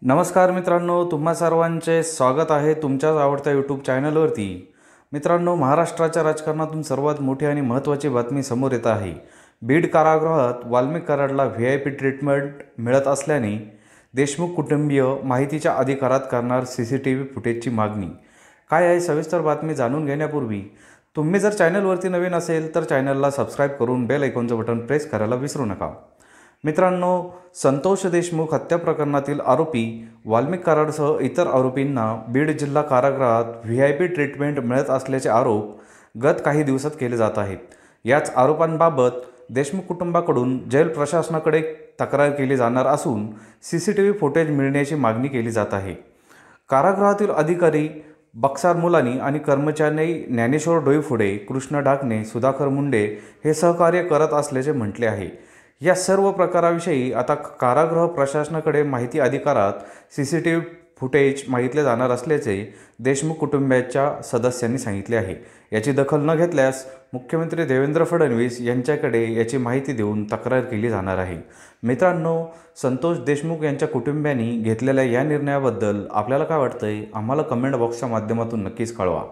नमस्कार मित्रांनो, तुम्हा सर्वांचे स्वागत आहे तुमच्याच आवडत्या यूट्यूब चॅनलवरती। मित्रांनो, महाराष्ट्राच्या राजकारणातून सर्वात मोठी आणि महत्त्वाची बातमी समोर येत आहे। बीड कारागृहात वाल्मिक कराडला व्हीआयपी ट्रीटमेंट मिळत असल्याने देशमुख कुटुंबीय माहितीच्या अधिकारात करणार सीसीटीव्ही फुटेजची मागणी। काय आहे सविस्तर बातमी जाणून घेण्यापूर्वी तुम्ही जर चॅनलवरती नवीन असेल तर चॅनलला सबस्क्राईब करून बेल आयकॉनचं बटन प्रेस करायला विसरू नका। मित्रांनो, संतोष देशमुख हत्या प्रकरणातील आरोपी वाल्मिक कराडसह इतर आरोपींना बीड जिल्हा कारागृहात व्हीआयपी ट्रीटमेंट मिळत असल्याचे आरोप गत काही दिवसात केले जात आहेत। याच आरोपांबाबत देशमुख कुटुंबाकडून जेल प्रशासनाकडे तक्रार केली जाणार असून सीसीटीव्ही फुटेज मिळण्याची मागणी केली जात आहे। कारागृहातील अधिकारी बक्सार मुलानी आणि कर्मचारी ज्ञानेश्वर डोईफोडे, कृष्ण ढाकणे, सुधाकर मुंडे हे सहकार्य करत असल्याचे म्हटले आहे। या सर्व प्रकाराविषयी आता कारागृह प्रशासनाकडे माहिती अधिकारात सीसीटीव्ही फुटेज मागितले जाणार असल्याचे देशमुख कुटुंबाच्या सदस्यांनी सांगितले आहे। याची दखल न घेतल्यास मुख्यमंत्री देवेंद्र फडणवीस यांच्याकडे याची माहिती देऊन तक्रार केली जाणार आहे। मित्रांनो, संतोष देशमुख यांच्या कुटुंबियांनी घेतलेल्या या निर्णयाबद्दल आपल्याला काय वाटतंय आम्हाला कमेंट बॉक्सच्या माध्यमातून नक्कीच कळवा।